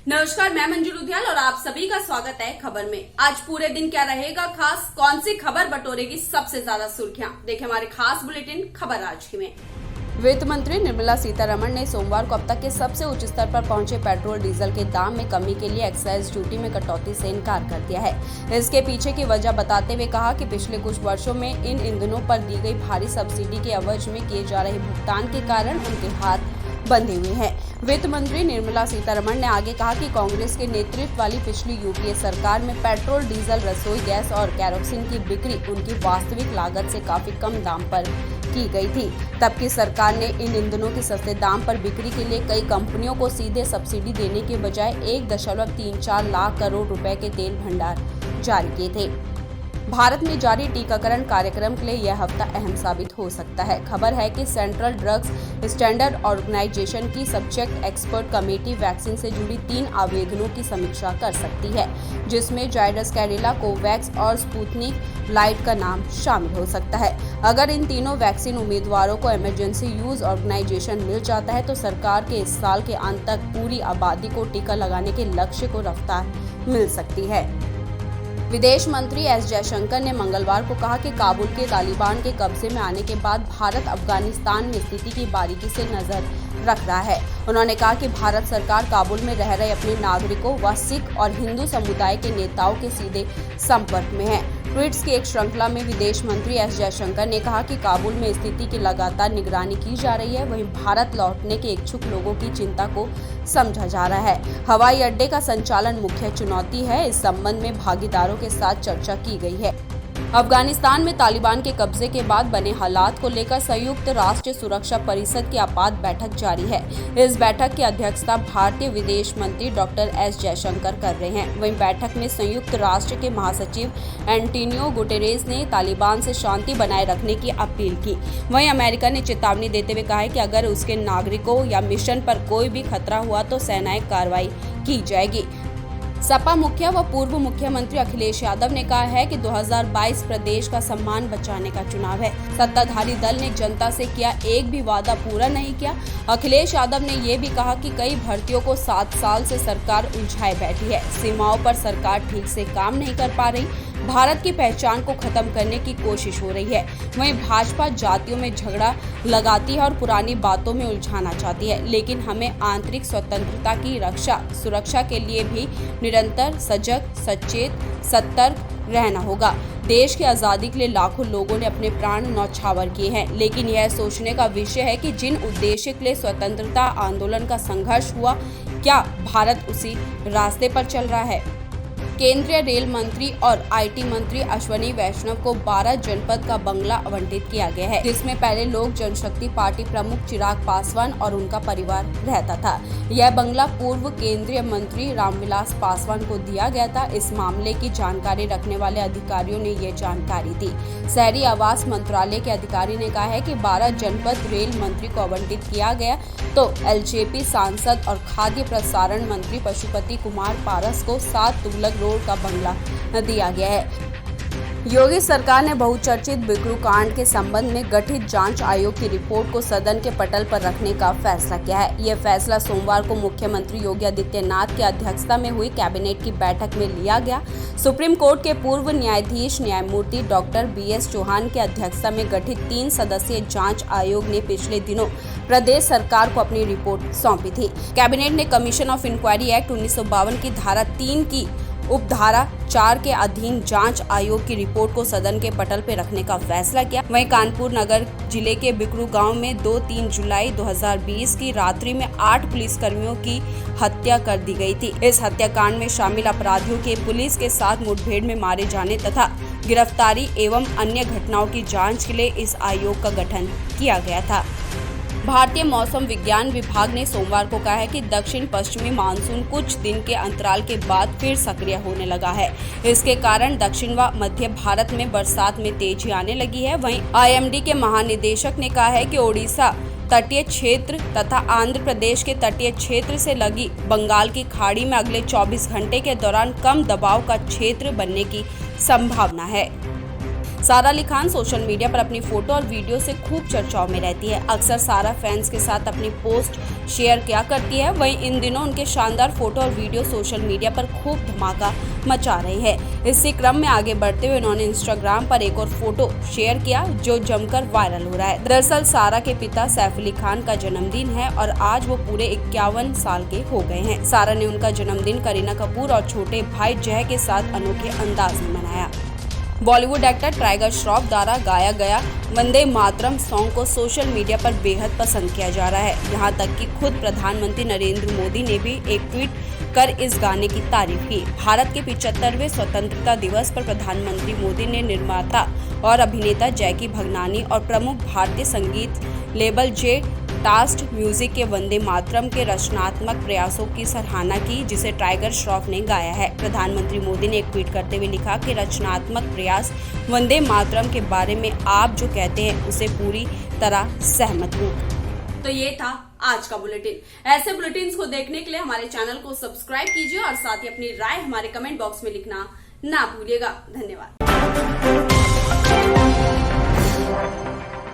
नमस्कार, मैं मंजू लुधियाल और आप सभी का स्वागत है खबर में। आज पूरे दिन क्या रहेगा खास, कौन सी खबर बटोरेगी सबसे ज्यादा सुर्खियां, देखें हमारे खास बुलेटिन खबर आज की में। वित्त मंत्री निर्मला सीतारमण ने सोमवार को अब तक के सबसे उच्च स्तर पर पहुंचे पेट्रोल डीजल के दाम में कमी के लिए एक्साइज ड्यूटी में कटौती से इनकार कर दिया है। इसके पीछे की वजह बताते हुए कहा कि पिछले कुछ वर्षों में इन ईंधनों पर दी गई भारी सब्सिडी के एवज में किए जा रहे भुगतान के कारण उनके हाथ बंधे हुए हैं। वित्त मंत्री निर्मला सीतारमण ने आगे कहा कि कांग्रेस के नेतृत्व वाली पिछली यूपीए सरकार में पेट्रोल, डीजल, रसोई गैस और कैरोसिन की बिक्री उनकी वास्तविक लागत से काफी कम दाम पर की गई थी। तब की सरकार ने इन ईंधनों के सस्ते दाम पर बिक्री के लिए कई कंपनियों को सीधे सब्सिडी देने के बजाय 1.34 लाख करोड़ रुपए के तेल भंडार जारी किए थे। भारत में जारी टीकाकरण कार्यक्रम के लिए यह हफ्ता अहम साबित हो सकता है। खबर है कि सेंट्रल ड्रग्स स्टैंडर्ड ऑर्गेनाइजेशन की सब्जेक्ट एक्सपर्ट कमेटी वैक्सीन से जुड़ी 3 आवेदनों की समीक्षा कर सकती है, जिसमें जायडस कैडिला, कोवैक्स और स्पुतनिक लाइट का नाम शामिल हो सकता है। अगर इन तीनों वैक्सीन उम्मीदवारों को इमरजेंसी यूज ऑर्गेनाइजेशन मिल जाता है तो सरकार के इस साल के अंत तक पूरी आबादी को टीका लगाने के लक्ष्य को रफ्तार मिल सकती है। विदेश मंत्री एस जयशंकर ने मंगलवार को कहा कि काबुल के तालिबान के कब्जे में आने के बाद भारत अफगानिस्तान में स्थिति की बारीकी से नजर रख रहा है। उन्होंने कहा कि भारत सरकार काबुल में रह रहे अपने नागरिकों व सिख और हिंदू समुदाय के नेताओं के सीधे संपर्क में है। ट्वीट्स की एक श्रृंखला में विदेश मंत्री एस जयशंकर ने कहा कि काबुल में स्थिति की लगातार निगरानी की जा रही है, वहीं भारत लौटने के इच्छुक लोगों की चिंता को समझा जा रहा है। हवाई अड्डे का संचालन मुख्य चुनौती है। इस संबंध में भागीदारों के साथ चर्चा की गई है। अफगानिस्तान में तालिबान के कब्जे के बाद बने हालात को लेकर संयुक्त राष्ट्र सुरक्षा परिषद की आपात बैठक जारी है। इस बैठक की अध्यक्षता भारतीय विदेश मंत्री डॉक्टर एस जयशंकर कर रहे हैं। वहीं बैठक में संयुक्त राष्ट्र के महासचिव एंटोनियो गुटेरेस ने तालिबान से शांति बनाए रखने की अपील की। वहीं अमेरिका ने चेतावनी देते हुए कहा है कि अगर उसके नागरिकों या मिशन पर कोई भी खतरा हुआ तो सेनाएं कार्रवाई की जाएगी। सपा मुखिया व पूर्व मुख्यमंत्री अखिलेश यादव ने कहा है कि 2022 प्रदेश का सम्मान बचाने का चुनाव है। सत्ताधारी दल ने जनता से किया एक भी वादा पूरा नहीं किया। अखिलेश यादव ने ये भी कहा कि कई भर्तियों को 7 साल से सरकार उलझाए बैठी है। सीमाओं पर सरकार ठीक से काम नहीं कर पा रही। भारत की पहचान को खत्म करने की कोशिश हो रही है। वहीं भाजपा जातियों में झगड़ा लगाती है और पुरानी बातों में उलझाना चाहती है, लेकिन हमें आंतरिक स्वतंत्रता की सुरक्षा के लिए भी निरंतर सजग, सचेत, सतर्क रहना होगा। देश की आजादी के लिए लाखों लोगों ने अपने प्राण न्यौछावर किए हैं, लेकिन यह सोचने का विषय है कि जिन उद्देश्य के लिए स्वतंत्रता आंदोलन का संघर्ष हुआ, क्या भारत उसी रास्ते पर चल रहा है। केंद्रीय रेल मंत्री और आईटी मंत्री अश्विनी वैष्णव को 12 जनपद का बंगला आवंटित किया गया है, जिसमें पहले लोक जनशक्ति पार्टी प्रमुख चिराग पासवान और उनका परिवार रहता था। यह बंगला पूर्व केंद्रीय मंत्री रामविलास पासवान को दिया गया था। इस मामले की जानकारी रखने वाले अधिकारियों ने ये जानकारी दी। शहरी आवास मंत्रालय के अधिकारी ने कहा है कि 12 जनपद रेल मंत्री को आवंटित किया गया तो एलजेपी सांसद और खाद्य प्रसारण मंत्री पशुपति कुमार पारस को 7 तुगलक रोड का बंगला दिया गया है। योगी सरकार ने बहुचर्चित बिकरू कांड के संबंध में गठित जांच आयोग की रिपोर्ट को सदन के पटल पर रखने का फैसला किया है। यह फैसला सोमवार को मुख्यमंत्री योगी आदित्यनाथ की अध्यक्षता में हुई कैबिनेट की बैठक में लिया गया। सुप्रीम कोर्ट के पूर्व न्यायाधीश न्यायमूर्ति डॉक्टर BS चौहान की अध्यक्षता में गठित 3 सदस्यीय जांच आयोग ने पिछले दिनों प्रदेश सरकार को अपनी रिपोर्ट सौंपी थी। कैबिनेट ने कमीशन ऑफ इंक्वायरी एक्ट 1952 की धारा 3 की उपधारा 4 के अधीन जांच आयोग की रिपोर्ट को सदन के पटल पर रखने का फैसला किया। वहीं कानपुर नगर जिले के बिकरू गांव में 2-3 जुलाई 2020 की रात्रि में 8 पुलिसकर्मियों की हत्या कर दी गई थी। इस हत्याकांड में शामिल अपराधियों के पुलिस के साथ मुठभेड़ में मारे जाने तथा गिरफ्तारी एवं अन्य घटनाओं की जाँच के लिए इस आयोग का गठन किया गया था। भारतीय मौसम विज्ञान विभाग ने सोमवार को कहा है कि दक्षिण पश्चिमी मानसून कुछ दिन के अंतराल के बाद फिर सक्रिय होने लगा है। इसके कारण दक्षिण व मध्य भारत में बरसात में तेजी आने लगी है। वहीं IMD के महानिदेशक ने कहा है कि ओडिशा तटीय क्षेत्र तथा आंध्र प्रदेश के तटीय क्षेत्र से लगी बंगाल की खाड़ी में अगले 24 घंटे के दौरान कम दबाव का क्षेत्र बनने की संभावना है। सारा अली खान सोशल मीडिया पर अपनी फोटो और वीडियो से खूब चर्चाओं में रहती है। अक्सर सारा फैंस के साथ अपनी पोस्ट शेयर किया करती है। वहीं इन दिनों उनके शानदार फोटो और वीडियो सोशल मीडिया पर खूब धमाका मचा रहे हैं। इसी क्रम में आगे बढ़ते हुए उन्होंने इंस्टाग्राम पर एक और फोटो शेयर किया जो जमकर वायरल हो रहा है। दरअसल सारा के पिता सैफ अली खान का जन्मदिन है और आज वो पूरे 51 साल के हो गए हैं। सारा ने उनका जन्मदिन करीना कपूर और छोटे भाई जय के साथ अनोखे अंदाज में मनाया। बॉलीवुड एक्टर टाइगर श्रॉफ द्वारा गाया गया वंदे मातरम सॉन्ग को सोशल मीडिया पर बेहद पसंद किया जा रहा है। यहां तक कि खुद प्रधानमंत्री नरेंद्र मोदी ने भी एक ट्वीट कर इस गाने की तारीफ की। भारत के 75वें स्वतंत्रता दिवस पर प्रधानमंत्री मोदी ने निर्माता और अभिनेता जैकी भगनानी और प्रमुख भारतीय संगीत लेबल जे टास्ट म्यूजिक के वंदे मातरम के रचनात्मक प्रयासों की सराहना की, जिसे टाइगर श्रॉफ ने गाया है। प्रधानमंत्री मोदी ने एक ट्वीट करते हुए लिखा कि रचनात्मक प्रयास वंदे मातरम के बारे में आप जो कहते हैं उसे पूरी तरह सहमत हूँ। तो ये था आज का बुलेटिन। ऐसे बुलेटिन्स को देखने के लिए हमारे चैनल को सब्सक्राइब कीजिए और साथ ही अपनी राय हमारे कमेंट बॉक्स में लिखना ना भूलिएगा। धन्यवाद।